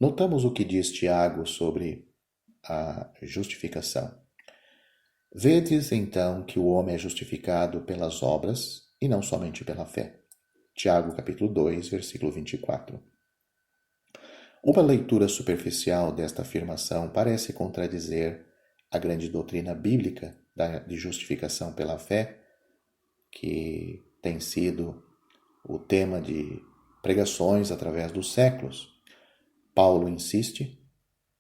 Notamos o que diz Tiago sobre a justificação. Vedes então que o homem é justificado pelas obras e não somente pela fé. Tiago capítulo 2, versículo 24. Uma leitura superficial desta afirmação parece contradizer a grande doutrina bíblica de justificação pela fé, que tem sido o tema de pregações através dos séculos. Paulo insiste,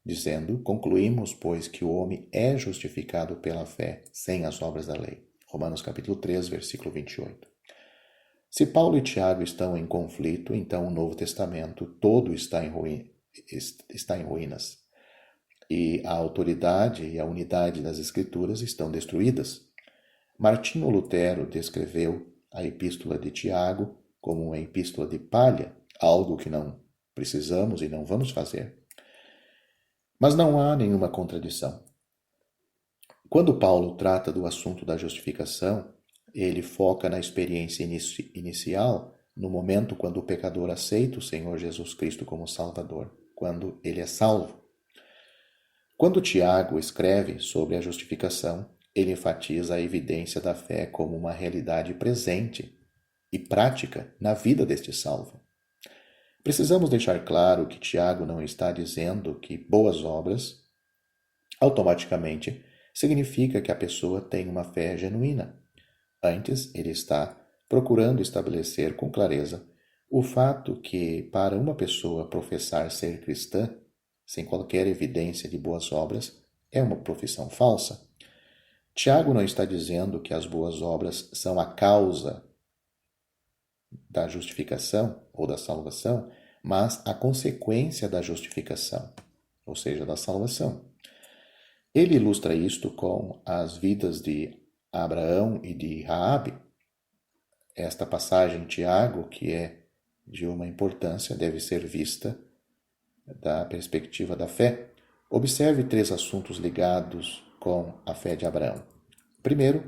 dizendo: concluímos, pois, que o homem é justificado pela fé, sem as obras da lei. Romanos capítulo 3, versículo 28. Se Paulo e Tiago estão em conflito, então o Novo Testamento todo está em ruínas. E a autoridade e a unidade das Escrituras estão destruídas. Martinho Lutero descreveu a epístola de Tiago como uma epístola de palha, algo que não precisamos e não vamos fazer. Mas não há nenhuma contradição. Quando Paulo trata do assunto da justificação, ele foca na experiência inicial, no momento quando o pecador aceita o Senhor Jesus Cristo como Salvador, quando ele é salvo. Quando Tiago escreve sobre a justificação, ele enfatiza a evidência da fé como uma realidade presente e prática na vida deste salvo. Precisamos deixar claro que Tiago não está dizendo que boas obras automaticamente significa que a pessoa tem uma fé genuína. Antes, ele está procurando estabelecer com clareza o fato que, para uma pessoa professar ser cristã, sem qualquer evidência de boas obras, é uma profissão falsa. Tiago não está dizendo que as boas obras são a causa da justificação ou da salvação, mas a consequência da justificação, ou seja, da salvação. Ele ilustra isto com as vidas de Abraão e de Raabe. Esta passagem em Tiago, que é de uma importância, deve ser vista da perspectiva da fé. Observe 3 assuntos ligados com a fé de Abraão. Primeiro,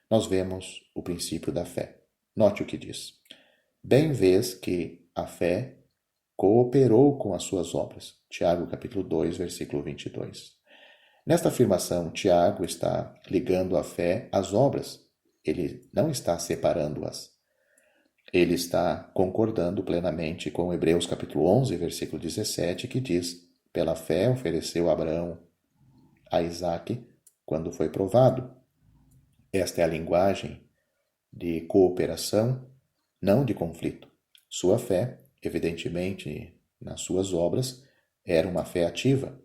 nós vemos o princípio da fé. Note o que diz. Bem vês que a fé cooperou com as suas obras. Tiago capítulo 2, versículo 22. Nesta afirmação, Tiago está ligando a fé às obras. Ele não está separando-as. Ele está concordando plenamente com Hebreus capítulo 11, versículo 17, que diz: pela fé ofereceu Abraão a Isaque quando foi provado. Esta é a linguagem de cooperação, não de conflito. Sua fé, evidentemente, nas suas obras, era uma fé ativa.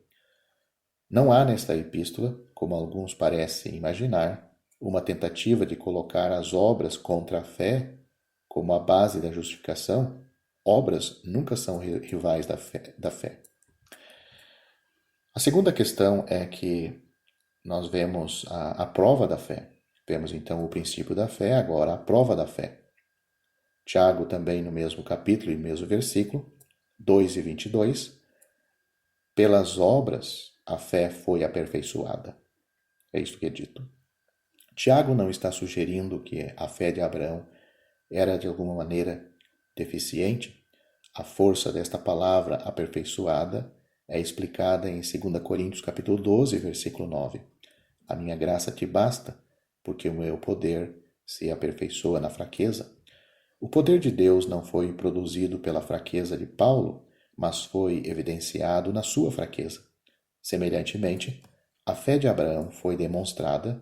Não há nesta epístola, como alguns parecem imaginar, uma tentativa de colocar as obras contra a fé como a base da justificação. Obras nunca são rivais da fé. A segunda questão é que nós vemos a prova da fé. Vemos então o princípio da fé, agora a prova da fé. Tiago também no mesmo capítulo e mesmo versículo, 2 e 22, pelas obras a fé foi aperfeiçoada. É isto que é dito. Tiago não está sugerindo que a fé de Abraão era de alguma maneira deficiente. A força desta palavra aperfeiçoada é explicada em 2 Coríntios capítulo 12, versículo 9. A minha graça te basta, porque o meu poder se aperfeiçoa na fraqueza. O poder de Deus não foi produzido pela fraqueza de Paulo, mas foi evidenciado na sua fraqueza. Semelhantemente, a fé de Abraão foi demonstrada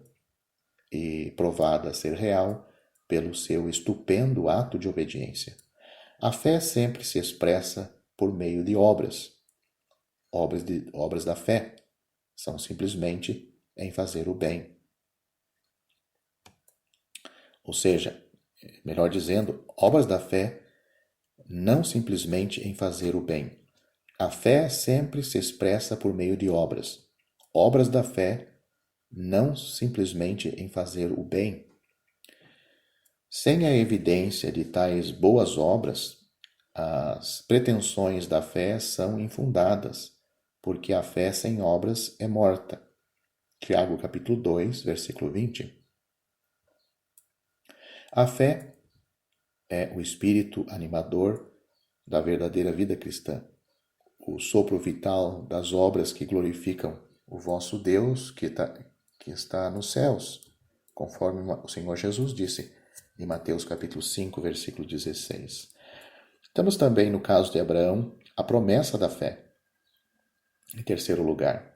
e provada ser real pelo seu estupendo ato de obediência. A fé sempre se expressa por meio de obras. Obras da fé são simplesmente em fazer o bem. Ou seja, melhor dizendo, obras da fé não simplesmente em fazer o bem. A fé sempre se expressa por meio de obras. Obras da fé não simplesmente em fazer o bem. Sem a evidência de tais boas obras, as pretensões da fé são infundadas, porque a fé sem obras é morta. Tiago capítulo 2, versículo 20. A fé é o espírito animador da verdadeira vida cristã. o sopro vital das obras que glorificam o vosso Deus que está nos céus, conforme o Senhor Jesus disse em Mateus capítulo 5, versículo 16. Temos também, no caso de Abraão, a promessa da fé. Em terceiro lugar,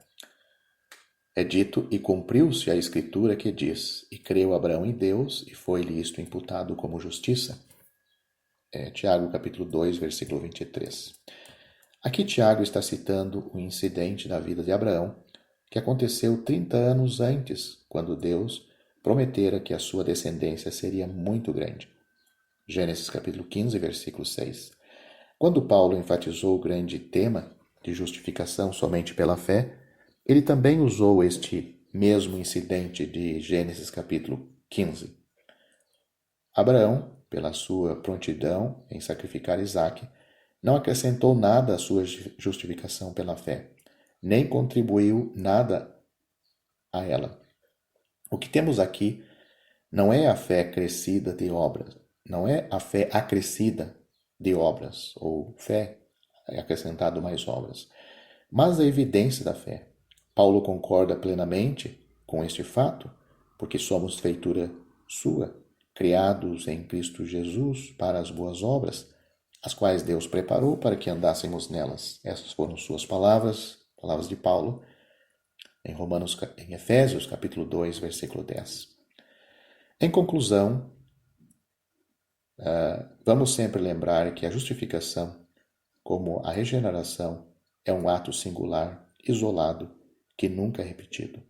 é dito, e cumpriu-se a escritura que diz, e creu Abraão em Deus, e foi-lhe isto imputado como justiça. Tiago capítulo 2, versículo 23. Aqui Tiago está citando o incidente da vida de Abraão, que aconteceu 30 anos antes, quando Deus prometera que a sua descendência seria muito grande. Gênesis capítulo 15, versículo 6. Quando Paulo enfatizou o grande tema de justificação somente pela fé, ele também usou este mesmo incidente de Gênesis capítulo 15. Abraão, pela sua prontidão em sacrificar Isaque, não acrescentou nada à sua justificação pela fé, nem contribuiu nada a ela. O que temos aqui não é a fé crescida de obras, não é a fé acrescida de obras, ou fé acrescentado mais obras, mas a evidência da fé. Paulo concorda plenamente com este fato, porque somos feitura sua, criados em Cristo Jesus para as boas obras, as quais Deus preparou para que andássemos nelas. Essas foram suas palavras, palavras de Paulo, em Efésios, capítulo 2, versículo 10. Em conclusão, vamos sempre lembrar que a justificação, como a regeneração, é um ato singular, isolado, que nunca é repetido.